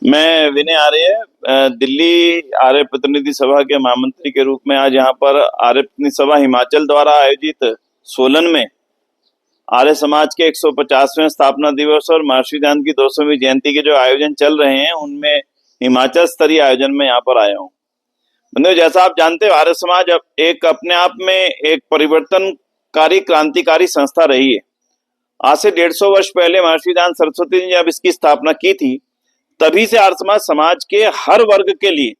मैं विनय आर्य दिल्ली आर्य प्रतिनिधि सभा के महामंत्री के रूप में आज यहाँ पर आर्य प्रतिनिधि सभा हिमाचल द्वारा आयोजित सोलन में आर्य समाज के 150वें स्थापना दिवस और महर्षि दयानंद की 200वीं जयंती के जो आयोजन चल रहे हैं उनमें हिमाचल स्तरीय आयोजन में यहाँ पर आया हूँ। मतलब जैसा आप जानते हो, आर्य समाज अब एक अपने आप में एक परिवर्तनकारी क्रांतिकारी संस्था रही है। आज से 150 वर्ष पहले महर्षि दयानंद सरस्वती ने जब इसकी स्थापना की थी, तभी से आर्य समाज समाज के हर वर्ग के लिए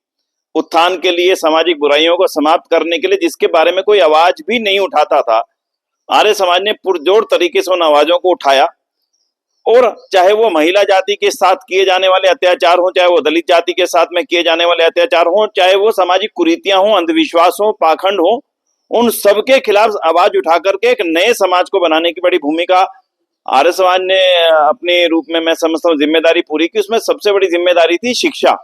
उत्थान के लिए, सामाजिक बुराइयों को समाप्त करने के लिए, जिसके बारे में कोई आवाज भी नहीं उठाता था, आर्य समाज ने पुरजोर तरीके से उन आवाजों को उठाया। और चाहे वो महिला जाति के साथ किए जाने वाले अत्याचार हो, चाहे वो दलित जाति के साथ में किए जाने वाले अत्याचार हो, चाहे वो सामाजिक कुरीतियां हो, अंधविश्वास हो, पाखंड हो, उन सबके खिलाफ आवाज उठा करके एक नए समाज को बनाने की बड़ी भूमिका आर्य समाज ने अपने रूप में, मैं समझता हूँ, जिम्मेदारी पूरी की। उसमें सबसे बड़ी जिम्मेदारी थी शिक्षा।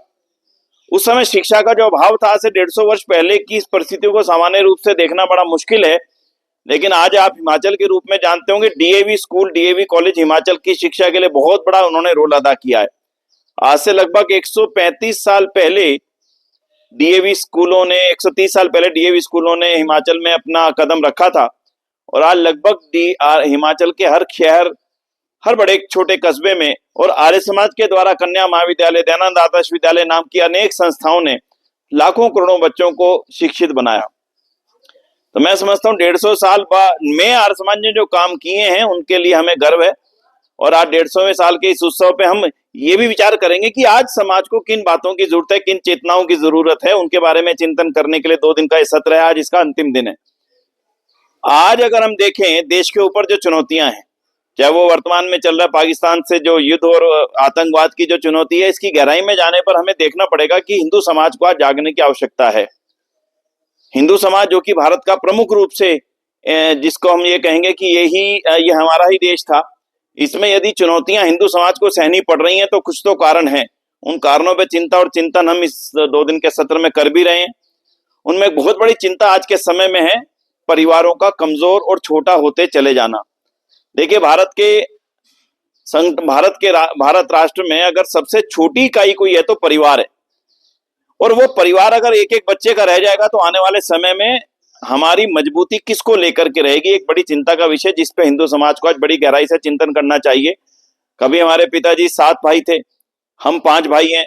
उस समय शिक्षा का जो अभाव था, से 150 वर्ष पहले की इस परिस्थितियों को सामान्य रूप से देखना बड़ा मुश्किल है, लेकिन आज आप हिमाचल के रूप में जानते होंगे, DAV school, DAV college Himachal की शिक्षा के लिए बहुत बड़ा उन्होंने रोल अदा किया है। आज से लगभग 135 साल पहले डीएवी स्कूलों ने 130 साल पहले डीएवी स्कूलों ने हिमाचल में अपना कदम रखा था। और आज लगभग हिमाचल के हर शहर, हर बड़े छोटे कस्बे में और आर्य समाज के द्वारा कन्या महाविद्यालय, दयानंद आदर्श विद्यालय नाम की अनेक संस्थाओं ने लाखों करोड़ों बच्चों को शिक्षित बनाया। तो मैं समझता हूँ 150 साल बाद में आर्य समाज ने जो काम किए हैं उनके लिए हमें गर्व है। और आज 150वें साल के इस उत्सव पे हम ये भी विचार करेंगे कि आज समाज को किन बातों की जरूरत है, किन चेतनाओं की जरूरत है, उनके बारे में चिंतन करने के लिए 2 दिन का ये सत्र है। आज इसका अंतिम दिन है। आज अगर हम देखें देश के ऊपर जो चुनौतियां हैं, चाहे वो वर्तमान में चल रहा पाकिस्तान से जो युद्ध और आतंकवाद की जो चुनौती है, इसकी गहराई में जाने पर हमें देखना पड़ेगा कि हिंदू समाज को आज जागने की आवश्यकता है। हिंदू समाज जो कि भारत का प्रमुख रूप से, जिसको हम ये कहेंगे कि ये हमारा ही देश था, इसमें यदि चुनौतियां हिंदू समाज को सहनी पड़ रही हैं तो कुछ तो कारण है। उन कारणों पर चिंता और चिंतन हम इस 2 दिन के सत्र में कर भी रहे हैं। उनमें एक बहुत बड़ी चिंता आज के समय में है परिवारों का कमजोर और छोटा होते चले जाना। देखिए, भारत राष्ट्र में अगर सबसे छोटी इकाई कोई है तो परिवार है। और वो परिवार अगर एक एक बच्चे का रह जाएगा तो आने वाले समय में हमारी मजबूती किसको लेकर के रहेगी, एक बड़ी चिंता का विषय, जिस पे हिंदू समाज को आज बड़ी गहराई से चिंतन करना चाहिए। कभी हमारे पिताजी 7 भाई थे, हम 5 भाई हैं,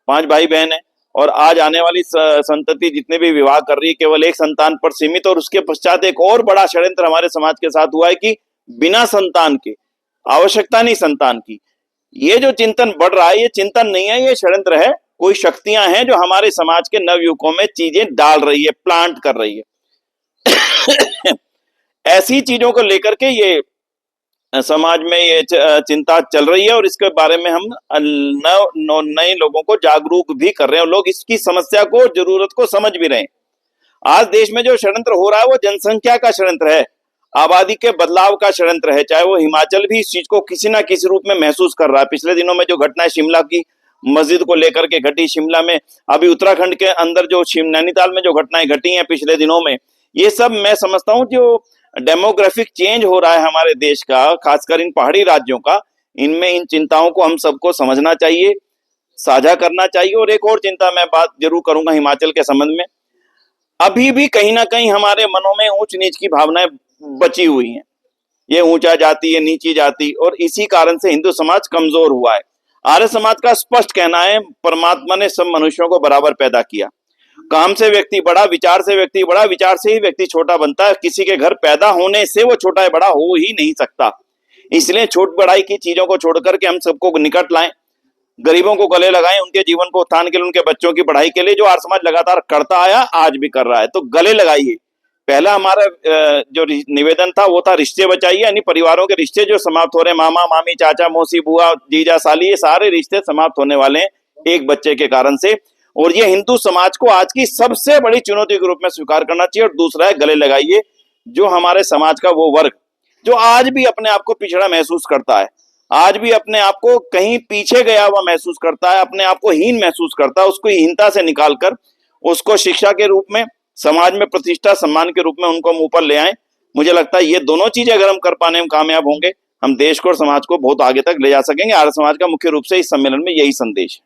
5 भाई बहन हैं, और आज आने वाली संतति जितने भी विवाह कर रही है केवल एक संतान पर सीमित। और उसके पश्चात एक और बड़ा षड्यंत्र हमारे समाज के साथ हुआ है कि बिना संतान के, आवश्यकता नहीं संतान की। ये जो चिंतन बढ़ रहा है, ये चिंतन नहीं है, ये षड्यंत्र है। कोई शक्तियां हैं जो हमारे समाज के नवयुवकों में चीजें डाल रही है, प्लांट कर रही है। ऐसी चीजों को लेकर के ये समाज में ये चिंता चल रही है और इसके बारे में हम नए लोगों को जागरूक भी कर रहे हैं। लोग इसकी समस्या को, जरूरत को समझ भी रहे हैं। आज देश में जो षड्यंत्र हो रहा है वो जनसंख्या का षड्यंत्र है, आबादी के बदलाव का षड्यंत्र है। चाहे वो हिमाचल भी इस चीज को किसी ना किसी रूप में महसूस कर रहा है। पिछले दिनों में जो घटनाएं शिमला की मस्जिद को लेकर के घटी, शिमला में, अभी उत्तराखंड के अंदर जो नैनीताल में जो घटनाएं घटी हैं पिछले दिनों में, ये सब मैं समझता हूँ जो डेमोग्राफिक चेंज हो रहा है हमारे देश का, खासकर इन पहाड़ी राज्यों का, इनमें इन चिंताओं को हम सबको समझना चाहिए, साझा करना चाहिए। और एक और चिंता मैं बात जरूर करूंगा हिमाचल के संबंध में। अभी भी कहीं ना कहीं हमारे मनों में ऊंच नीच की भावनाएं बची हुई हैं। ये ऊंचा जाति, ये नीची जाति, और इसी कारण से हिंदू समाज कमजोर हुआ है। आर्य समाज का स्पष्ट कहना है, परमात्मा ने सब मनुष्यों को बराबर पैदा किया। काम से व्यक्ति बड़ा, विचार से व्यक्ति बड़ा, विचार से ही व्यक्ति छोटा बनता है। किसी के घर पैदा होने से वो छोटा या बड़ा हो ही नहीं सकता। इसलिए छोट बड़ाई की चीजों को छोड़कर के हम सबको निकट लाएं, गरीबों को गले लगाएं, उनके जीवन को उत्थान के लिए, उनके बच्चों की पढ़ाई के लिए, जो आर्य समाज लगातार करता आया, आज भी कर रहा है। तो गले लगाइए। पहला हमारा जो निवेदन था वो था रिश्ते बचाइए, यानी परिवारों के रिश्ते जो समाप्त हो रहे हैं, मामा मामी, चाचा मौसी, बुआ, जीजा साली, ये सारे रिश्ते समाप्त होने वाले हैं एक बच्चे के कारण से। और ये हिंदू समाज को आज की सबसे बड़ी चुनौती के रूप में स्वीकार करना चाहिए। और दूसरा है, गले लगाइए जो हमारे समाज का वो वर्ग जो आज भी अपने आप को पिछड़ा महसूस करता है, आज भी अपने आप को कहीं पीछे गया हुआ महसूस करता है, अपने आप को हीन महसूस करता है। उसको हीनता से निकालकर उसको शिक्षा के रूप में, समाज में प्रतिष्ठा, सम्मान के रूप में उनको हम ऊपर ले आए। मुझे लगता है ये दोनों चीजें अगर हम कर पाने में कामयाब होंगे, हम देश को और समाज को बहुत आगे तक ले जा सकेंगे। आर्य समाज का मुख्य रूप से इस सम्मेलन में यही संदेश है।